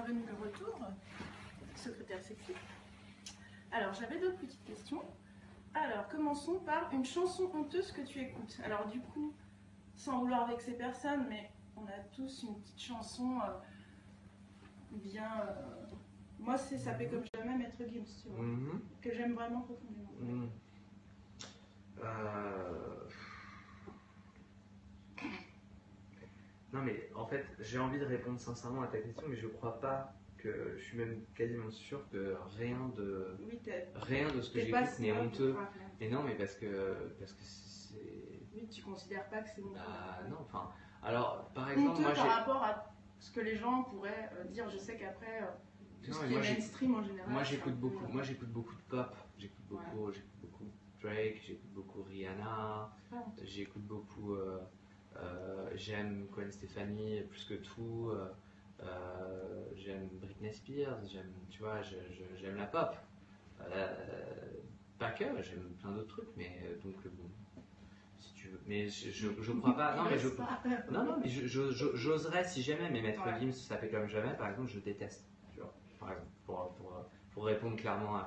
bienvenue de retour, secrétaire sexy. Alors, j'avais d'autres petites questions. Alors, commençons par une chanson honteuse que tu écoutes. Alors, du coup, sans vouloir vexer personne, mais on a tous une petite chanson bien... moi, c'est Ça fait comme jamais, Maître Gims, tu vois, que j'aime vraiment profondément. Non mais en fait j'ai envie de répondre sincèrement à ta question, mais je crois pas que, je suis même quasiment sûr que rien de ce que j'écoute n'est honteux. Et non, mais parce que c'est... Oui, tu considères pas que c'est honteux? Non, enfin, alors par exemple honteux par rapport à ce que les gens pourraient dire. Je sais qu'après tout ce qui est mainstream en général. Moi j'écoute beaucoup de pop, j'écoute beaucoup Drake, j'écoute beaucoup Rihanna, j'écoute beaucoup j'aime Gwen Stefani plus que tout, j'aime Britney Spears, tu vois, j'aime la pop, pas que, j'aime plein d'autres trucs, mais donc bon, si tu veux, mais je crois pas, non mais j'oserais si jamais, mais Maître Gims, Ça fait comme jamais, par exemple, je déteste, tu vois, par exemple, pour répondre clairement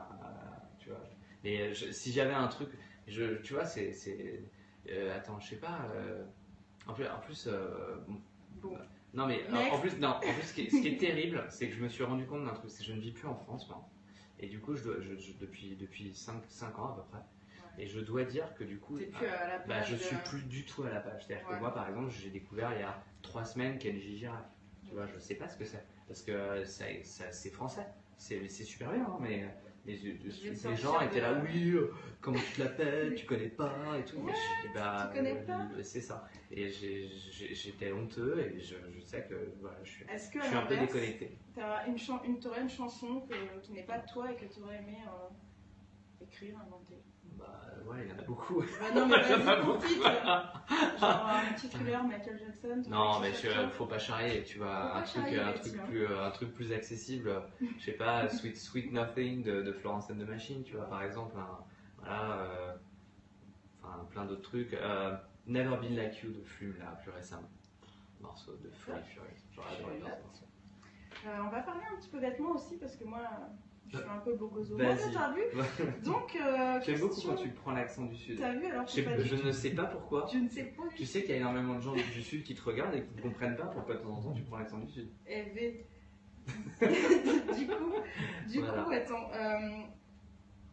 tu vois, mais si j'avais un truc, tu vois, attends, je sais pas. En plus, non mais en plus, ce qui est terrible, c'est que je me suis rendu compte d'un truc, c'est que je ne vis plus en France, moi. Et du coup, depuis 5 ans à peu près. Et je dois dire que du coup, je suis plus du tout à la page. C'est-à-dire que moi, par exemple, j'ai découvert il y a 3 semaines Kenji Girac. Tu vois, je sais pas ce que c'est, parce que c'est français. C'est super bien, hein, mais les gens étaient là, oui, comment tu te l'appelles, tu connais pas et tout. Ouais, tu connais pas. C'est ça. Et j'étais honteux et je sais que voilà, je suis un peu déconnecté. T'aurais une chanson qui n'est pas de toi et que tu aurais aimé écrire, inventer? Ouais, il y en a beaucoup. Non, mais vas-y, profite. Genre un petit thriller, Michael Jackson. Non, mais faut pas charrier, tu vois, un truc plus accessible. Je sais pas, Sweet Nothing de Florence and the Machine, tu vois, par exemple. Voilà, enfin, plein d'autres trucs. Never Been Like You de Flume, là, plus récemment. Morceau de folie furieuse. J'aurais adoré ce morceau. On va parler un petit peu vêtements aussi, parce que moi, je suis un peu bogozo. Moi, t'as vu? Donc, j'aime beaucoup quand tu prends l'accent du Sud. T'as vu? Alors je ne sais pas pourquoi. Je ne sais pas. Tu sais qu'il y a énormément de gens du Sud qui te regardent et qui ne comprennent pas pourquoi de temps en temps tu prends l'accent du Sud. Du coup, attends.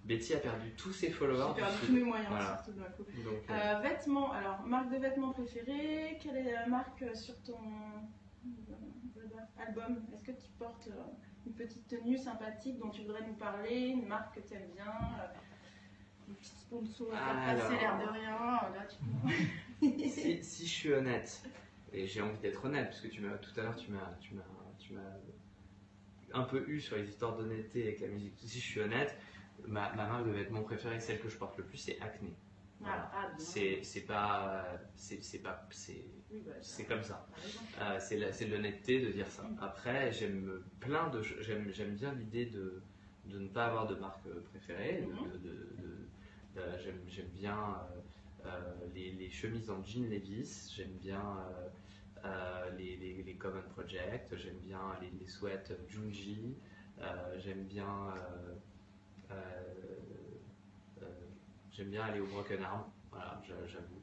Betty a perdu tous ses followers. J'ai perdu tous mes moyens, surtout d'un coup. Donc, vêtements, alors, marque de vêtements préférée, quelle est la marque sur ton album? Est-ce que tu portes une petite tenue sympathique dont tu voudrais nous parler, une marque que tu aimes bien, une petite sponsor à faire passer l'air de rien, là, si je suis honnête, et j'ai envie d'être honnête, parce que tout à l'heure tu m'as un peu eu sur les histoires d'honnêteté avec la musique. Si je suis honnête, ma marque de vêtements préférée, celle que je porte le plus, c'est Acne. Voilà. C'est comme ça. C'est de l'honnêteté de dire ça. Après, j'aime bien l'idée de ne pas avoir de marque préférée. J'aime bien les chemises en jean Levi's. J'aime bien les Common Project. J'aime bien les sweats Junji. J'aime bien aller au Broken Arm, voilà, j'avoue.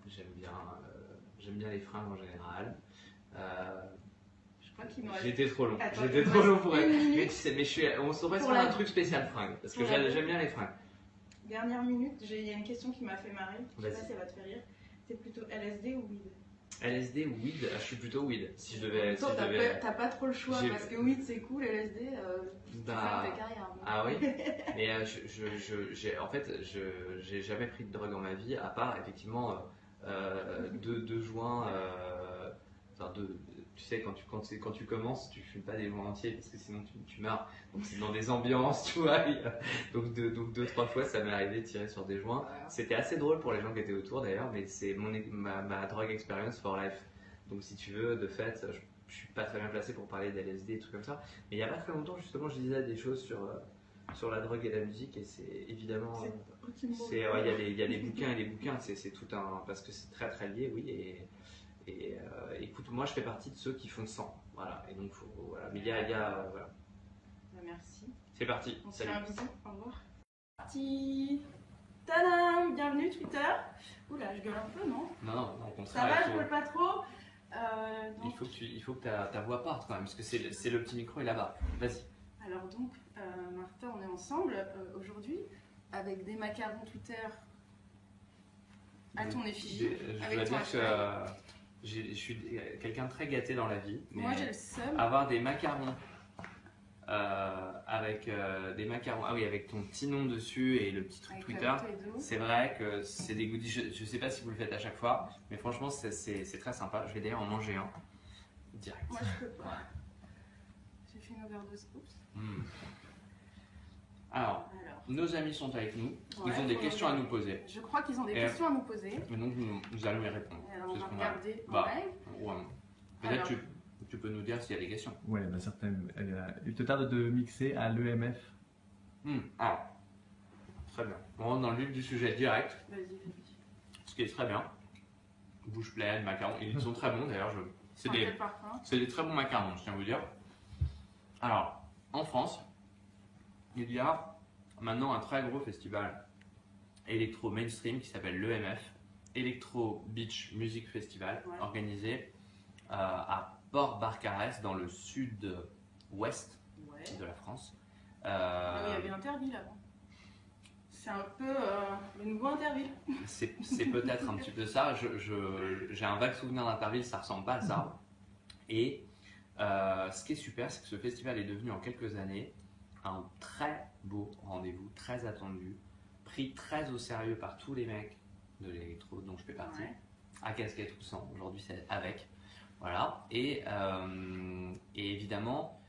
J'aime bien les fringues en général. J'étais trop long. J'étais trop long pour elle. Mais tu sais, on saurait faire un truc spécial fringues, parce que j'aime bien les fringues. Dernière minute, il y a une question qui m'a fait marrer. Je sais pas si elle va te faire rire. C'est plutôt LSD ou weed? LSD ou weed? Je suis plutôt weed. Si je devais. T'as pas trop le choix, parce que weed c'est cool, LSD, c'est ta carrière. Ah oui. Mais en fait, j'ai jamais pris de drogue dans ma vie, à part effectivement 2 joints. Tu sais, quand tu commences, tu fumes pas des joints entiers parce que sinon tu meurs. Donc c'est dans des ambiances, tu vois. Donc 2-3 fois, ça m'est arrivé de tirer sur des joints. C'était assez drôle pour les gens qui étaient autour d'ailleurs, mais c'est ma drogue experience for life. Donc si tu veux, de fait, je suis pas très bien placé pour parler d'LSD et trucs comme ça. Mais il y a pas très longtemps, justement, je disais des choses sur la drogue et la musique, et c'est évidemment. Il y a les bouquins et les bouquins, c'est tout un. Parce que c'est très très lié, oui. Écoute, moi je fais partie de ceux qui font 100. Voilà, et donc voilà. Mais voilà. Merci. C'est parti. On se fait un bisou. Au revoir. Parti. Tadam! Bienvenue Twitter. Oula, je gueule un peu, non? Non, au contraire. Ça va, je gueule pas trop. Il faut que ta voix parte quand même, parce que c'est le petit micro est là-bas. Vas-y. Alors donc, Martha, on est ensemble aujourd'hui avec des macarons Twitter à ton effigie. Je dois dire que je suis quelqu'un de très gâté dans la vie. Mais moi, j'ai le seum. avoir des macarons avec des macarons, ah oui, avec ton petit nom dessus et le petit truc avec Twitter, c'est c'est vrai que c'est des goodies. Je sais pas si vous le faites à chaque fois, mais franchement, c'est très sympa. Je vais d'ailleurs en manger un direct. Moi, je peux pas. J'ai fait une overdose. Oups. Alors, nos amis sont avec nous. Ouais, ils ont des questions à nous poser. Je crois qu'ils ont des questions à nous poser. Et donc, nous allons y répondre. Et alors, on va regarder en live. Ouais. Peut-être tu peux nous dire s'il y a des questions. Oui, il y en a certaines. Il te tarde de mixer à l'EMF. Alors, très bien. On rentre dans le vif du sujet direct. Vas-y. Ce qui est très bien. Bouche pleine, macarons. Ils sont très bons d'ailleurs. C'est des très bons macarons, je tiens à vous dire. Alors, en France, il y a maintenant un très gros festival électro mainstream qui s'appelle l'EMF, Electro Beach Music Festival, organisé à Port-Barcarès dans le sud-ouest de la France. Il y avait Interville avant. C'est un peu le nouveau Interville. C'est peut-être un petit peu ça. J'ai un vague souvenir d'Interville, ça ressemble pas à ça. Et ce qui est super, c'est que ce festival est devenu en quelques années un très beau rendez-vous, très attendu, pris très au sérieux par tous les mecs de l'électro dont je fais partie, à casquette ou sans, aujourd'hui c'est avec. Voilà, et évidemment,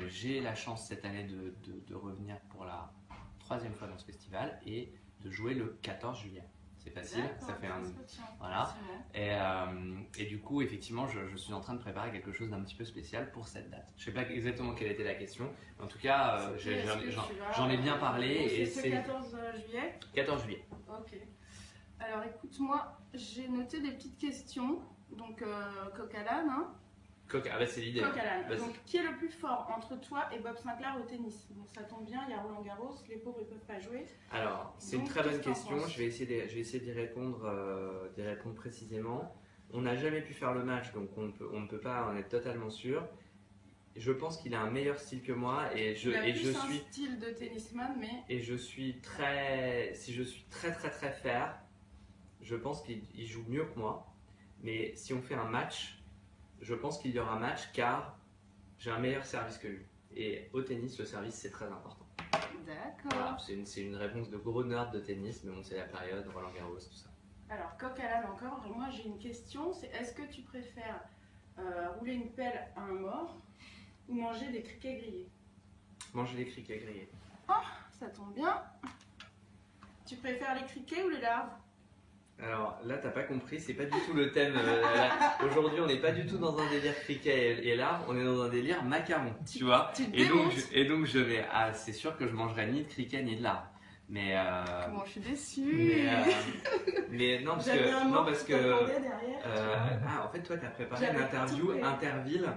j'ai la chance cette année de revenir pour la 3e fois dans ce festival et de jouer le 14 juillet. C'est facile, ça fait un... Voilà. Et du coup, effectivement, je suis en train de préparer quelque chose d'un petit peu spécial pour cette date. Je ne sais pas exactement quelle était la question, mais en tout cas, j'en ai bien parlé. C'est le 14 juillet 14 juillet. Ok. Alors écoute-moi, j'ai noté des petites questions. Donc, coq à l'âne, hein? C'est l'idée. Coq à l'âne. Donc, qui est le plus fort entre toi et Bob Sinclair au tennis? Donc, ça tombe bien, il y a Roland Garros, les pauvres ils peuvent pas jouer. Alors, c'est une très bonne question. Je vais essayer d'y répondre précisément. On n'a jamais pu faire le match, donc on ne peut pas en être totalement sûr. Je pense qu'il a un meilleur style que moi et je suis un style de tennisman, mais et je suis très très fair. Je pense qu'il joue mieux que moi. Mais si on fait un match, je pense qu'il y aura match car j'ai un meilleur service que lui. Et au tennis, le service c'est très important. D'accord. Voilà, c'est une réponse de gros nerd de tennis, mais bon, c'est la période, Roland Garros, tout ça. Alors, coq à l'âne encore, moi j'ai une question, c'est est-ce que tu préfères rouler une pelle à un mort ou manger des criquets grillés? Manger des criquets grillés. Ah, ça tombe bien. Tu préfères les criquets ou les larves? Alors là, t'as pas compris, c'est pas du tout le thème. Aujourd'hui, on n'est pas du tout dans un délire cricket et larves, on est dans un délire macaron, tu vois. Et donc je vais. Ah, c'est sûr que je mangerai ni de cricket ni de larves. Mais. Comment je suis déçue. Mais non, parce que. En fait, toi, t'as préparé une interview Interville.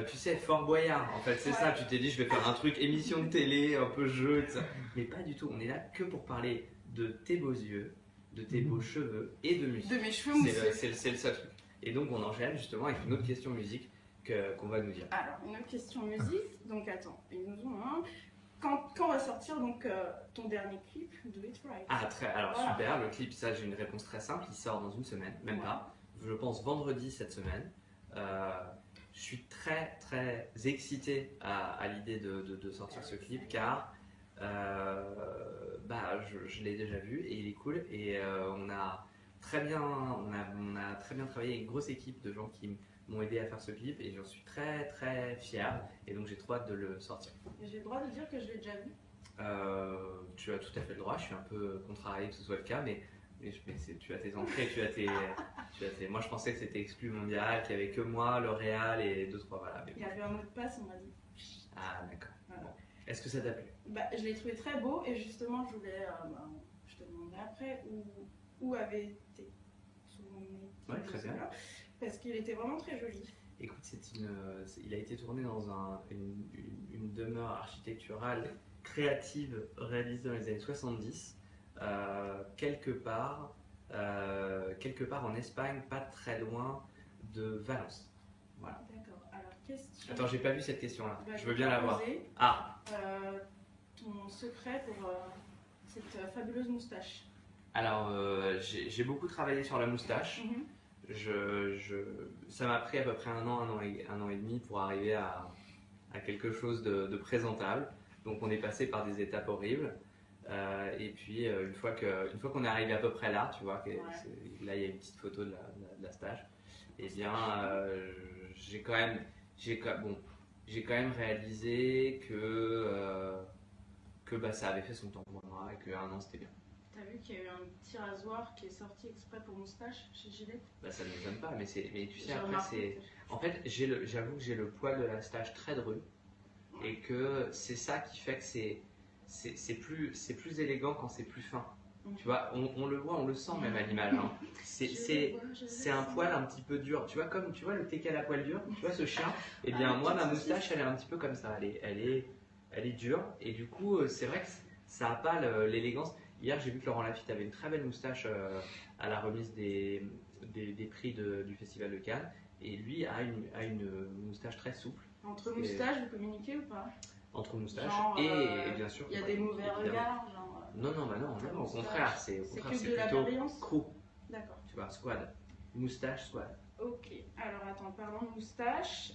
Tu sais, Fort Boyard. En fait, c'est ça. Tu t'es dit, je vais faire un truc émission de télé, un peu jeu, tout ça. Mais pas du tout. On est là que pour parler de tes beaux yeux, de tes beaux cheveux et de musique. De mes cheveux moussés. C'est le seul truc. Et donc on enchaîne justement avec une autre question musique qu'on va nous dire. Alors, une autre question musique. Donc attends, ils nous ont un. Quand va sortir donc ton dernier clip, Do It Right? Alors voilà. Super, le clip, ça j'ai une réponse très simple, il sort dans une semaine, même pas. Je pense vendredi cette semaine. Je suis très très excité à l'idée de sortir ce clip car je l'ai déjà vu et il est cool et on a très bien travaillé avec une grosse équipe de gens qui m'ont aidé à faire ce clip et j'en suis très très fier et donc j'ai trop hâte de le sortir. Et j'ai le droit de dire que je l'ai déjà vu? Tu as tout à fait le droit, je suis un peu contrarié que ce soit le cas mais tu as tes entrées, tu as tes... Moi je pensais que c'était exclu mondial, qu'il n'y avait que moi, L'Oréal et 2-3 voilà. Il y avait un mot de passe, on m'a dit. Ah d'accord. Voilà. Bon. Est-ce que ça t'a plu? Je l'ai trouvé très beau et justement je voulais, je te demanderai après où avait été. emmener. Ouais, très bien. Parce qu'il était vraiment très joli. Écoute, il a été tourné dans une demeure architecturale créative réalisée dans les années 70, quelque part en Espagne, pas très loin de Valence. Voilà. D'accord. Alors, question. Attends, j'ai pas vu cette question-là. Bah, je veux bien la voir. poser, Ah, ton secret pour cette fabuleuse moustache. alors j'ai beaucoup travaillé sur la moustache. Ça m'a pris à peu près un an et demi pour arriver à quelque chose de présentable. Donc on est passé par des étapes horribles. Et puis une fois qu'on est arrivé à peu près là, tu vois, là il y a une petite photo de la stage. Et bien j'ai quand même réalisé que bah, ça avait fait son temps pour moi et qu'un an c'était bien. T'as vu qu'il y a eu un petit rasoir qui est sorti exprès pour moustache chez Gillette? Bah, ça ne m'étonne pas, mais tu sais, J'ai après, remarqué. en fait, j'avoue que j'ai le poil de la stache très dru et que c'est ça qui fait que c'est plus élégant quand c'est plus fin. Tu vois, on le voit, on le sent même à l'image. Hein. C'est un poil un petit peu dur. Tu vois, comme tu vois le teckel à poil dur, tu vois ce chien. Eh bien, moi, ma moustache, elle est un petit peu comme ça. Elle est dure et du coup, c'est vrai que ça n'a pas l'élégance. Hier, j'ai vu que Laurent Lafitte avait une très belle moustache à la remise des prix du Festival de Cannes. Et lui a une moustache très souple. Entre moustaches, vous communiquez ou pas? Entre moustache genre, et bien sûr. Il y a des mauvais évidemment. regards, genre. Non, au contraire, c'est que de la plutôt bienveillance. crew. D'accord. Tu vois, squad. Moustache, squad. Ok, alors attends, parlons de moustache.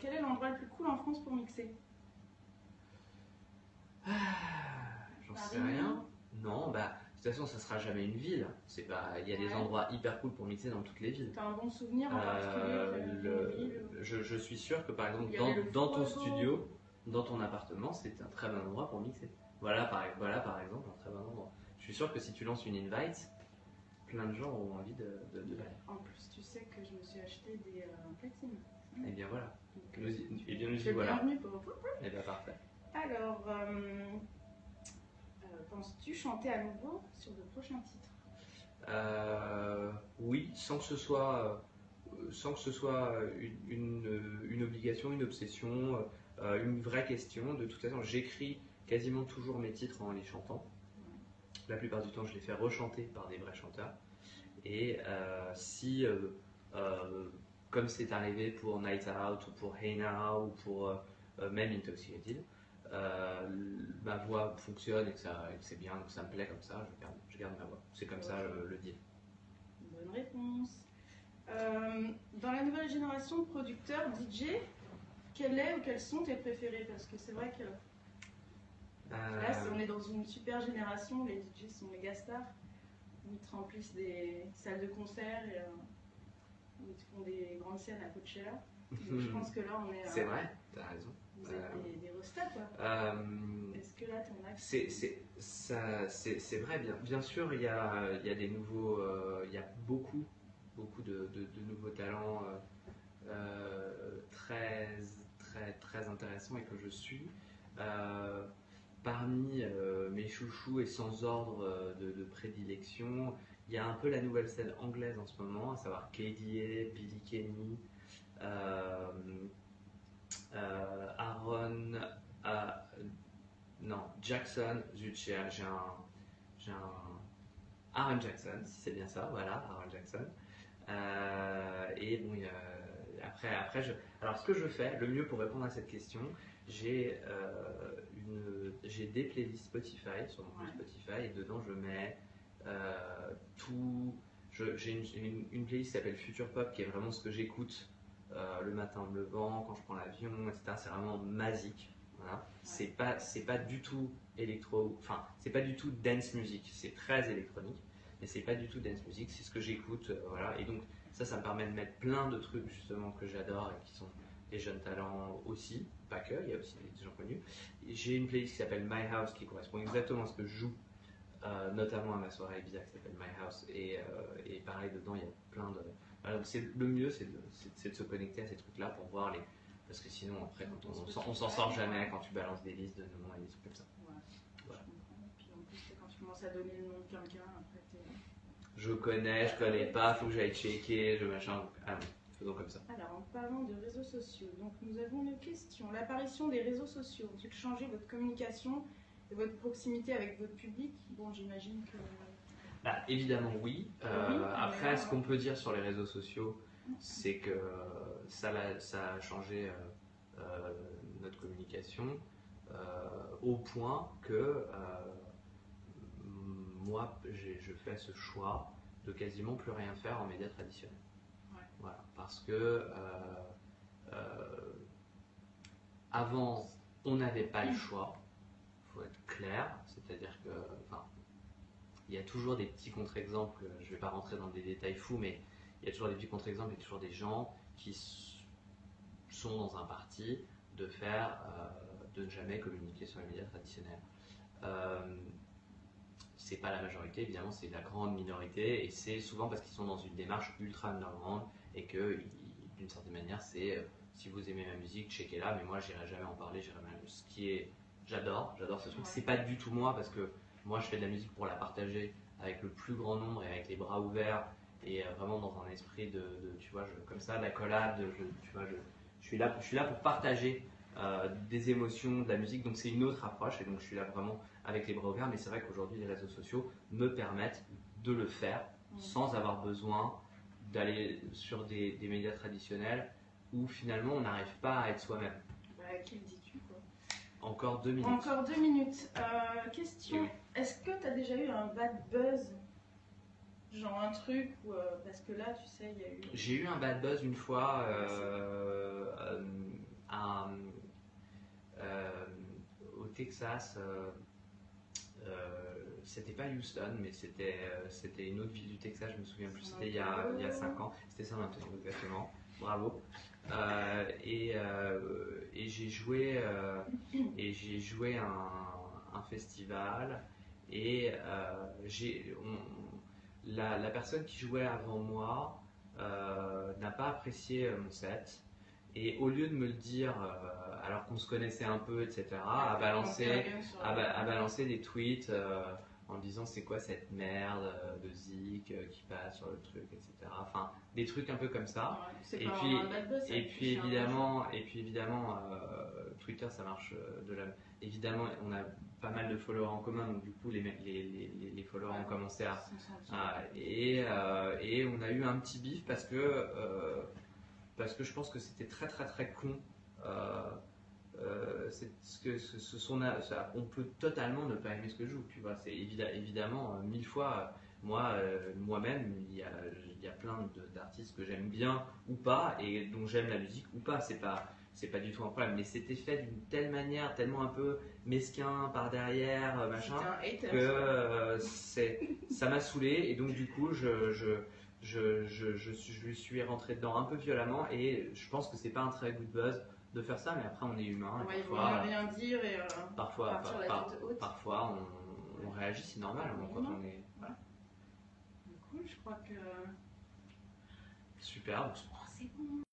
Quel est l'endroit le plus cool en France pour mixer? J'en sais Paris. rien. Non, bah, de toute façon, ça sera jamais une ville. Il y a des endroits hyper cool pour mixer dans toutes les villes. T'as un bon souvenir en particulier Je suis sûr que par exemple, Il y avait dans ton le studio, dans ton appartement, c'est un très bon endroit pour mixer. Voilà par exemple un très bon endroit. Je suis sûr que si tu lances une invite, plein de gens auront envie de En plus, tu sais que je me suis acheté des platines. Et bien voilà. Donc, Nous y tu es voilà. bienvenue pour... Et bien parfait. Alors, penses-tu chanter à nouveau sur de prochains titres? Oui, sans que ce soit une obligation, une obsession, une vraie question. De toute façon, j'écris quasiment toujours mes titres en les chantant. La plupart du temps, je les fais rechanter par des vrais chanteurs. Et si, comme c'est arrivé pour Night Out ou pour Hey Now ou pour même Intoxicated, ma voix fonctionne et que c'est bien, que ça me plaît comme ça, je garde ma voix. C'est comme ça le deal. Bonne réponse. Dans la nouvelle génération de producteurs DJ, quel est ou quels sont tes préférés? Parce que c'est vrai que là, on est dans une super génération, les DJ sont méga stars. Ils te remplissent des salles de concert et ils te font des grandes scènes à Coachella. Donc, je pense que là, on est. C'est vrai, t'as raison. Vous êtes des restas, quoi. Est-ce que là, t'en as? C'est vrai, bien sûr, il y a des nouveaux, il y a beaucoup de nouveaux talents très intéressants et que je suis. Parmi mes chouchous et sans ordre de prédilection, il y a un peu la nouvelle scène anglaise en ce moment, à savoir KDA, Billy Kenny, Aaron, Jackson, zut, j'ai un Aaron Jackson, si c'est bien ça, voilà, Aaron Jackson. Et bon, alors ce que je fais, le mieux pour répondre à cette question, j'ai des playlists Spotify sur mon compte Spotify et dedans je mets tout. J'ai une playlist qui s'appelle Future Pop qui est vraiment ce que j'écoute le matin en me levant, quand je prends l'avion, etc. C'est vraiment basique. Voilà. C'est pas du tout électro, enfin c'est pas du tout dance music, c'est très électronique, mais c'est pas du tout dance music, c'est ce que j'écoute, voilà. Et donc ça me permet de mettre plein de trucs justement que j'adore et qui sont des jeunes talents aussi, pas que, il y a aussi des gens connus. J'ai une playlist qui s'appelle My House qui correspond exactement à ce que je joue, notamment à ma soirée Ibiza qui s'appelle My House, et pareil dedans il y a plein de. Alors, le mieux c'est de se connecter à ces trucs-là pour voir les. Parce que sinon après on s'en sort jamais quand tu balances des listes de noms et des trucs comme ça. Ouais, voilà. Je comprends. Puis en plus quand tu commences à donner le nom de quelqu'un, après t'es. je connais, je connais pas, faut que j'aille checker, je machin. Ah bon, faisons comme ça. Alors, en parlant de réseaux sociaux, donc nous avons une question. L'apparition des réseaux sociaux ont-ils changé votre communication et votre proximité avec votre public? Bon, j'imagine que... Bah, évidemment oui. Oui, Après, mais ce qu'on peut dire sur les réseaux sociaux, c'est que ça a changé notre communication au point que moi, je fais ce choix de quasiment plus rien faire en médias traditionnels. Ouais. Voilà, parce que avant, on n'avait pas le choix, il faut être clair, c'est-à-dire que, enfin, il y a toujours des petits contre-exemples, je ne vais pas rentrer dans des détails fous, mais il y a toujours des petits contre-exemples, il y a toujours des gens qui sont dans un parti de de ne jamais communiquer sur les médias traditionnels. C'est pas la majorité, évidemment, c'est la grande minorité, et c'est souvent parce qu'ils sont dans une démarche ultra underground et que, d'une certaine manière, c'est si vous aimez ma musique, checkez-la, mais moi, j'irai jamais en parler, ce qui est, j'adore ce truc. C'est pas du tout moi parce que moi, je fais de la musique pour la partager avec le plus grand nombre et avec les bras ouverts et vraiment dans un esprit tu vois, comme ça, la collab, tu vois, je suis là pour partager des émotions, de la musique, donc c'est une autre approche et donc je suis là vraiment avec les bras ouverts, mais c'est vrai qu'aujourd'hui les réseaux sociaux me permettent de le faire sans avoir besoin d'aller sur des médias traditionnels où finalement on n'arrive pas à être soi-même. Bah, qui le dis-tu quoi? Encore 2 minutes. Encore 2 minutes. Question, Oui. est-ce que tu as déjà eu un bad buzz? Genre un truc où, parce que là, tu sais, il y a eu... J'ai eu un bad buzz une fois au Texas. C'était pas Houston, mais c'était une autre ville du Texas, je me souviens plus, c'était il y a 5 ans. C'était San Antonio, exactement. Bravo. Et j'ai joué un festival et la personne qui jouait avant moi n'a pas apprécié mon set et au lieu de me le dire alors qu'on se connaissait un peu, etc., a balancé des tweets en disant c'est quoi cette merde de zik qui passe sur le truc, etc. Enfin, des trucs un peu comme ça. Ouais, et puis évidemment, Twitter ça marche évidemment, on a pas mal de followers en commun, donc du coup les followers ont commencé et on a eu un petit bif parce que je pense que c'était très très très con. On peut totalement ne pas aimer ce que je joue, tu vois. C'est évidemment 1000 fois. Moi-même, il y a plein d'artistes que j'aime bien ou pas et dont j'aime la musique ou pas. C'est pas du tout un problème. Mais c'était fait d'une telle manière, tellement un peu mesquin par derrière, machin, que ça m'a saoulé et donc du coup je lui suis rentré dedans un peu violemment et je pense que c'est pas un très good buzz de faire ça, mais après on est humain. Ouais, parfois, rien dire et parfois on réagit, c'est normal quand on est. Voilà. Du coup, je crois que. Superbe. Oh, c'est bon.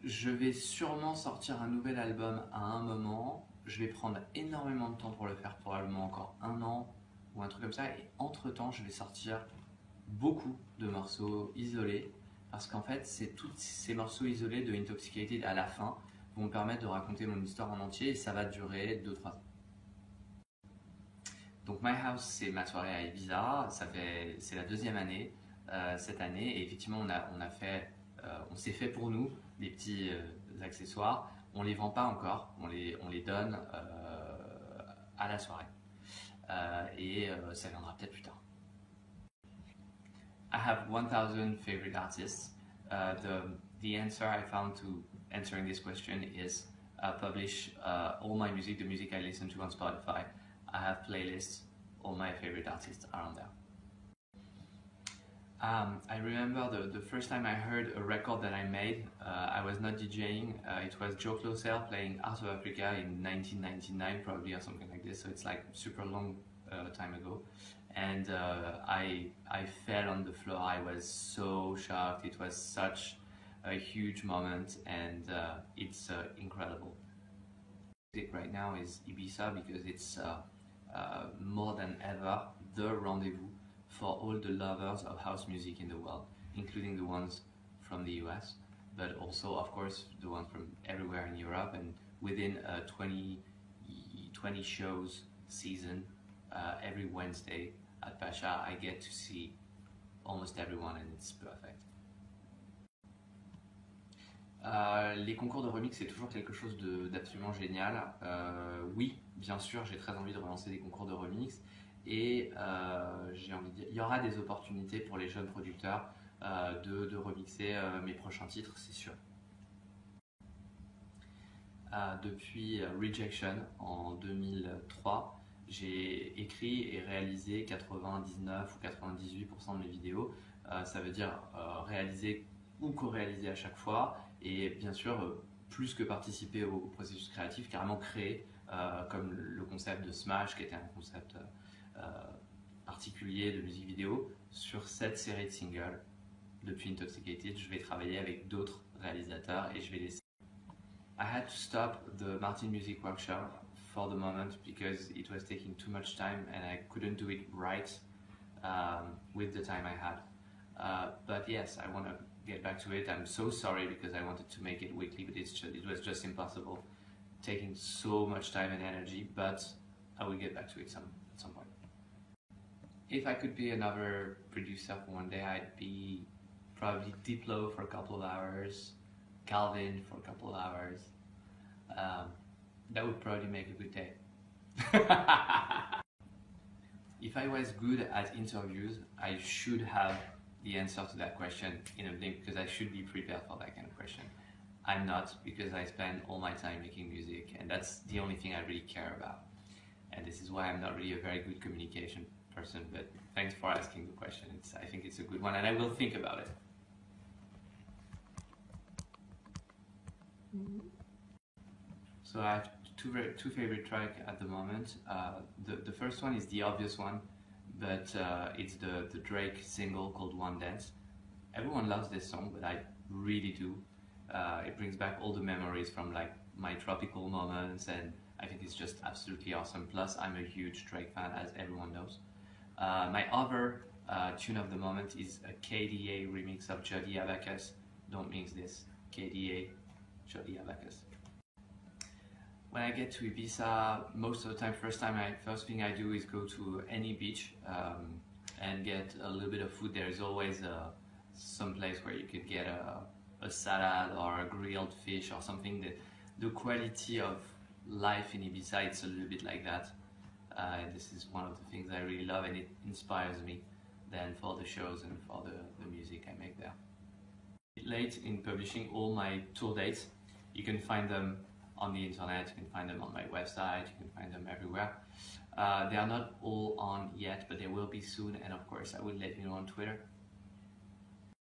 Je vais sûrement sortir un nouvel album à un moment. Je vais prendre énormément de temps pour le faire, probablement encore 1 an ou un truc comme ça. Et entre-temps, je vais sortir beaucoup de morceaux isolés parce qu'en fait, c'est tous ces morceaux isolés de Intoxicated à la fin vont me permettre de raconter mon histoire en entier et ça va durer 2-3 ans. Donc My House, c'est ma soirée à Ibiza, c'est la 2e année cette année et effectivement on s'est fait pour nous des petits accessoires. On les vend pas encore, on les donne à la soirée et ça viendra peut-être plus tard. I have 1000 favorite artists. The answer I found to answering this question is publish all my music, the music I listen to on Spotify. I have playlists, all my favorite artists are on there. I remember the first time I heard a record that I made, I was not DJing, it was Joe Closer playing Art of Africa in 1999 probably or something like this, so it's like super long time ago. And I fell on the floor, I was so shocked, it was such a huge moment and it's incredible. Right now is Ibiza because it's more than ever the rendezvous for all the lovers of house music in the world, including the ones from the US, but also, of course, the ones from everywhere in Europe. And within a 20 shows season, every Wednesday at Pacha, I get to see almost everyone, and it's perfect. Les concours de remix, c'est toujours quelque chose d'absolument génial. Oui, bien sûr, j'ai très envie de relancer des concours de remix, et j'ai envie de dire, il y aura des opportunités pour les jeunes producteurs de remixer mes prochains titres, c'est sûr. Depuis Rejection en 2003, j'ai écrit et réalisé 99 ou 98% de mes vidéos. Ça veut dire réaliser ou co-réaliser à chaque fois, et bien sûr plus que participer au processus créatif, carrément créer, comme le concept de Smash, qui était un concept particulier de musique vidéo. Sur cette série de singles, depuis Intoxicated, je vais travailler avec d'autres réalisateurs et je vais laisser. I had to stop the Martin Music Workshop for the moment because it was taking too much time and I couldn't do it right with the time I had. But yes, I want to get back to it. I'm so sorry because I wanted to make it weekly, but it was just impossible, taking so much time and energy, but I will get back to it at some point. If I could be another producer for one day, I'd be probably Diplo for a couple of hours, Calvin for a couple of hours. That would probably make a good day. If I was good at interviews, I should have the answer to that question in a blink, because I should be prepared for that kind of question. I'm not, because I spend all my time making music, and that's the only thing I really care about. And this is why I'm not really a very good communication person, but thanks for asking the question. I think it's a good one, and I will think about it. So I have two favorite tracks at the moment. The first one is the obvious one, but it's the Drake single called One Dance. Everyone loves this song, but I really do. It brings back all the memories from like my tropical moments, and I think it's just absolutely awesome. Plus, I'm a huge Drake fan, as everyone knows. My other tune of the moment is a KDA remix of Jody Abacus. Don't mix this. KDA, Jody Abacus. When I get to Ibiza, most of the time, first thing I do is go to any beach and get a little bit of food. There is always some place where you could get a salad or a grilled fish or something. The quality of life in Ibiza, it's a little bit like that. This is one of the things I really love, and it inspires me then for the shows and for the music I make there. Late in publishing all my tour dates. You can find them on the internet, you can find them on my website, you can find them everywhere. They are not all on yet, but they will be soon, and of course I will let you know on Twitter.